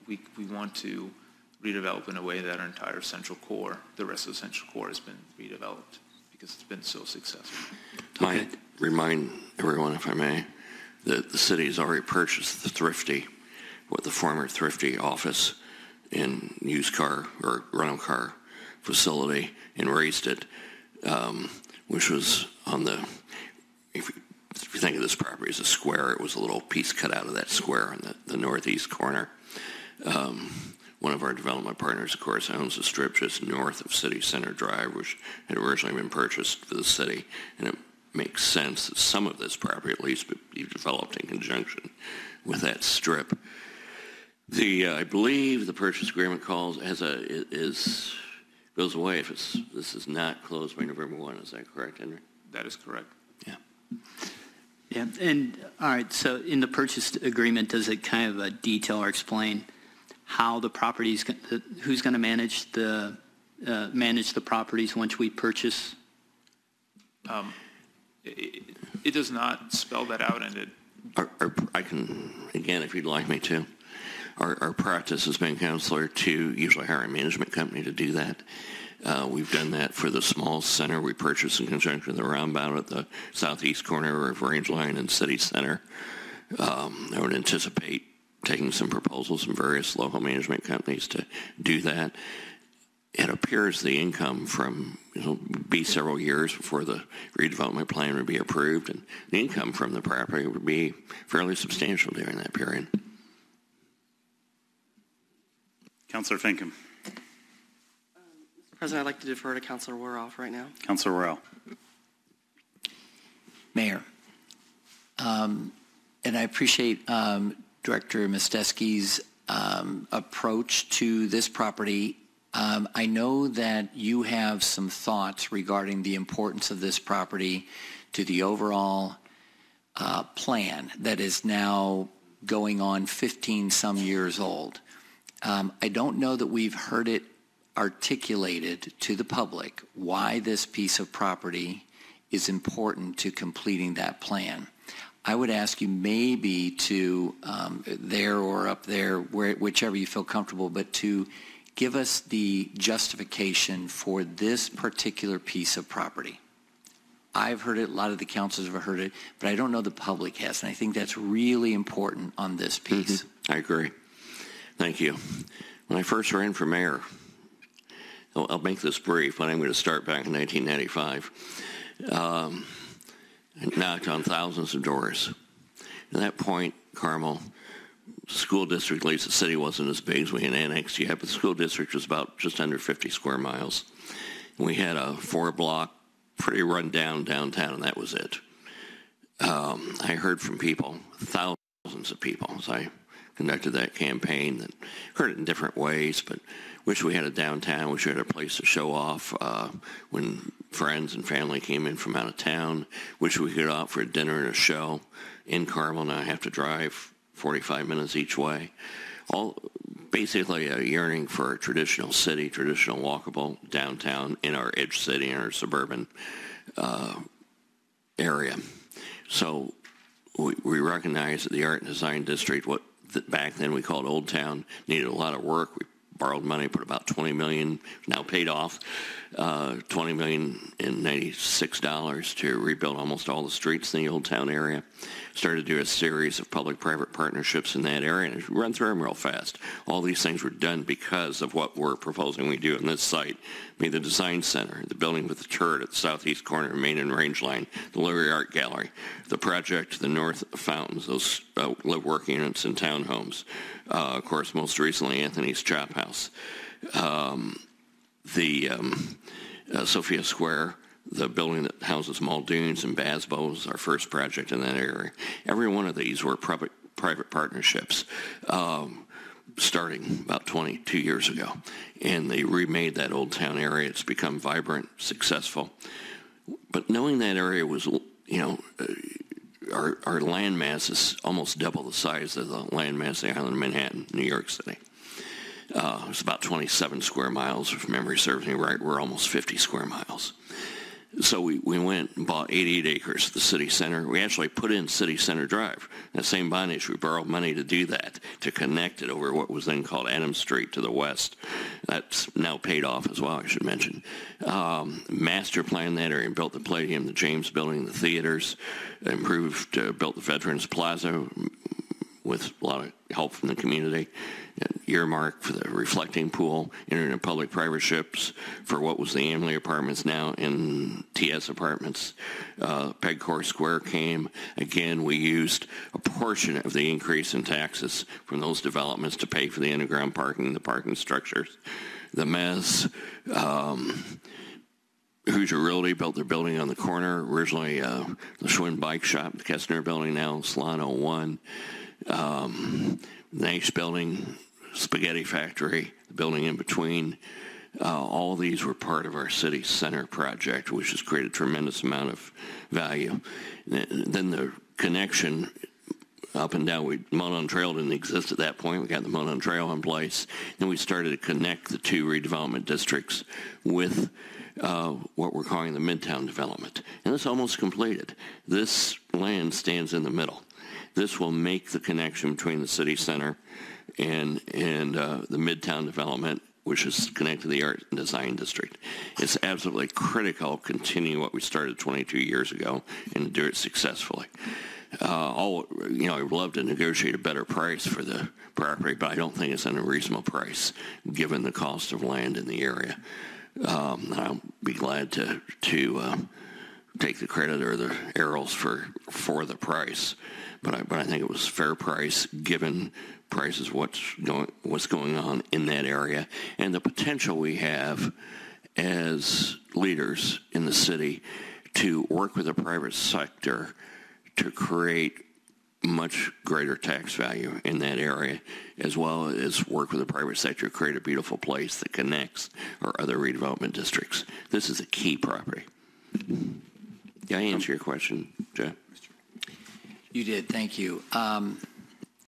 we want to redevelop in a way that our entire central core, the rest of the central core, has been redeveloped because it's been so successful. I remind everyone, if I may, that the city has already purchased the the former Thrifty office and used car or rental car facility and raised it, which was on the, if you think of this property as a square, it was a little piece cut out of that square on the northeast corner. One of our development partners, of course, owns a strip just north of City Center Drive, which had originally been purchased for the city, and it makes sense that some of this property at least be developed in conjunction with that strip. I believe the purchase agreement goes away if this is not closed by November 1. Is that correct, Henry? That is correct. Yeah. Yeah, and all right, so in the purchase agreement, does it kind of detail or explain how the properties, who's going to manage the properties once we purchase? It does not spell that out, and I can, again, if you'd like me to. Our practice has been, Counselor, to usually hire a management company to do that. We've done that for the small center we purchased in conjunction with the roundabout at the southeast corner of Range Line and City Center. I would anticipate taking some proposals from various local management companies to do that. It appears the income from, it'll be several years before the redevelopment plan would be approved, and the income from the property would be fairly substantial during that period. Councillor Finkham. Mr. President, I'd like to defer to Councillor Weroff right now. Councillor Worrell. Mayor, and I appreciate Director Mestetski's approach to this property. I know that you have some thoughts regarding the importance of this property to the overall plan that is now going on 15-some years old. I don't know that we've heard it articulated to the public why this piece of property is important to completing that plan. I would ask you maybe to, there or up there, whichever you feel comfortable, but to give us the justification for this particular piece of property. I've heard it, a lot of the councils have heard it, but I don't know the public has, and I think that's really important on this piece. Mm-hmm. I agree. Thank you. When I first ran for mayor, I'll make this brief, but I'm going to start back in 1995. I knocked on thousands of doors. At that point, Carmel, school district, at least the city wasn't as big as we had annexed yet, but the school district was about just under 50 square miles. We had a 4-block, pretty run-down downtown, and that was it. I heard from people, thousands of people, as I conducted that campaign, that heard it in different ways, but wish we had a downtown, wish we had a place to show off when friends and family came in from out of town, wish we could offer a dinner and a show in Carmel. Now I have to drive 45 minutes each way. All basically a yearning for a traditional city, traditional walkable downtown in our edge city, in our suburban area. So we recognize that the Art and Design District, what back then we called Old Town, needed a lot of work. We borrowed money, put about $20 million, now paid off, $20 million in $96 to rebuild almost all the streets in the Old Town area. Started to do a series of public-private partnerships in that area, and run through them real fast. All these things were done because of what we're proposing we do on this site. The Design Center, the building with the turret at the southeast corner of Main and Range Line, the Literary Art Gallery, the project to the north of Fountains, those live-work units and townhomes. Of course, most recently, Anthony's Chop House. Sophia Square, the building that houses Muldoon's and Basbo, was our first project in that area. Every one of these were private partnerships starting about 22 years ago. And they remade that Old Town area. It's become vibrant, successful. But knowing that area was, our land mass is almost double the size of the land mass of the island of Manhattan, New York City. It's about 27 square miles, if memory serves me right. We're almost 50 square miles. So we went and bought 88 acres of the city center. We actually put in City Center Drive. That same bond issue, we borrowed money to do that, to connect it over what was then called Adams Street to the west. That's now paid off as well, I should mention. Master planned that area and built the Palladium, the James Building, the theaters, improved, built the Veterans Plaza with a lot of help from the community. Earmark for the reflecting pool, entered into public private ships for what was the Emily Apartments, now in TS Apartments. Pegcore Square came. Again, we used a portion of the increase in taxes from those developments to pay for the underground parking, the parking structures. The Mez, Hoosier Realty built their building on the corner. Originally, the Schwinn Bike Shop, the Kestner Building, now Salon 01. Nash Building, Spaghetti Factory, the building in between. All these were part of our city center project, which has created a tremendous amount of value. Then the connection up and down, Monon Trail didn't exist at that point. We got the Monon Trail in place. Then we started to connect the two redevelopment districts with what we're calling the Midtown development. And it's almost completed. This land stands in the middle. This will make the connection between the city center and the Midtown development, which is connected to the Art and Design District. It's absolutely critical to continue what we started 22 years ago and do it successfully. I'd love to negotiate a better price for the property, but I don't think it's an unreasonable price given the cost of land in the area. I'll be glad to take the credit or the arrows for the price, but I think it was a fair price given prices what's going on in that area and the potential we have as leaders in the city to work with the private sector to create much greater tax value in that area, as well as work with the private sector to create a beautiful place that connects our other redevelopment districts. This is a key property. Did I answer your question, Jeff? You did. Thank you.